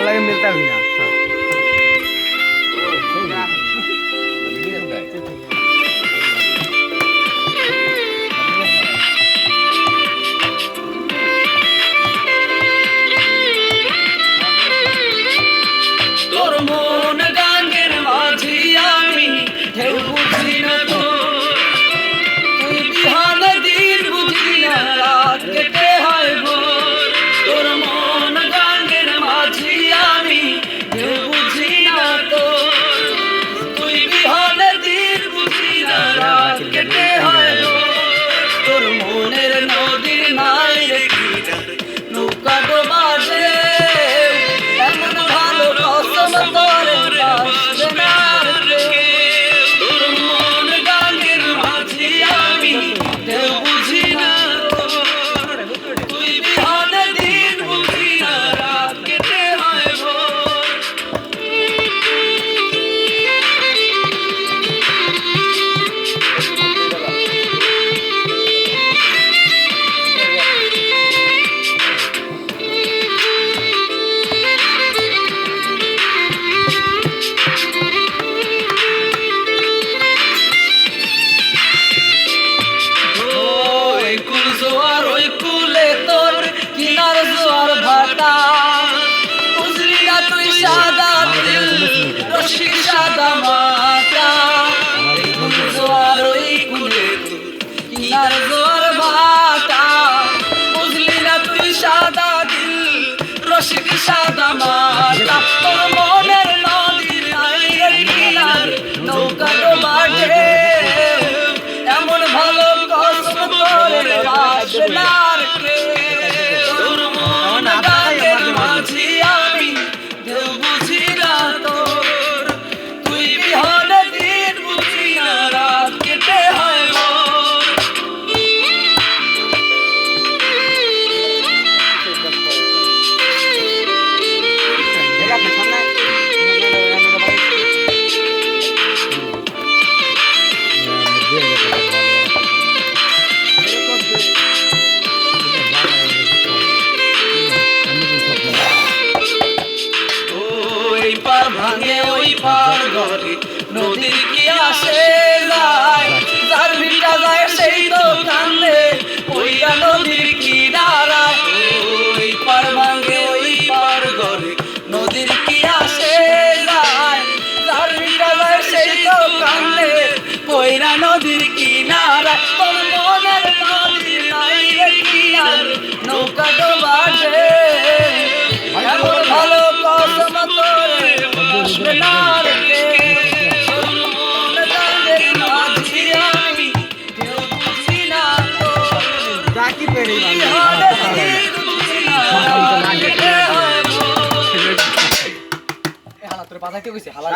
ওর লাগে মিলতে পারবি না। তোর মন গানের মাঝি আমি ঢেউ বুঝি না তো, তুই বিহান দিন বুঝি না রাত কেটে হয় ভোর। তোর মন গানের মাঝি আমি ঢেউ বুঝি না তো, তুই বিহান দিন বুঝি না রাত কেটে হয় ভোর। তোর মনের নদীর নাই রে নৌকা ডোবাছে, এমন ভালো কসম তোরে আসবে না রে। তোর মন গানের মাঝি আমি ঢেউ বুঝি না তোর, তুই বিহান দিন বুঝি না রাত কেটে হয় ভোর। ওই কুল জোয়ার ওই কুলে তোর কিনার জোয়ার ভাটা, বুঝলি না তুই সাদা দিল রশিদ সাদা মাটা। এই কুল জোয়ার ওই কুলে তোর কিনার জোয়ার ভাটা, বুঝলি না তুই সাদা দিল রশিদ সাদা মাটা। তোর মনের নদীর আইয়ের কিনার নৌকা ডোবাটে, এমন ভালো কসম তোরে আসবে না রে। তোর মন গানের মাঝি আমি ঢেউ বুঝি না তোর, তুই বিহান দিন বুঝি না রাত কেটে হয় ভোর। ওই পার ভাঙে ওই পার ঘরে নদীর কি আসে যায়, যার ভিটা যায় সেই তো কান্দে ওইয়া নদীর কিনারায়। ওই পার ভাঙে ওই পার ঘরে নদীর কি আসে যায়, যার ভিটা যায় সেই তো কান্দে ওইরা নদীর কিনারায়। তোর মনের নদীর নাই রে কিনার নৌকা ডোবাছে, এমন ভালো কসম তোরে আসবে না রে। তোর মন গানের মাঝি আমি ঢেউ বুঝি না তোর, জাকির পেড়ে বিহান দিন বুঝি না রাত কেটে হয় ভোর। হালা তোর বাজাইতে কইছে হালা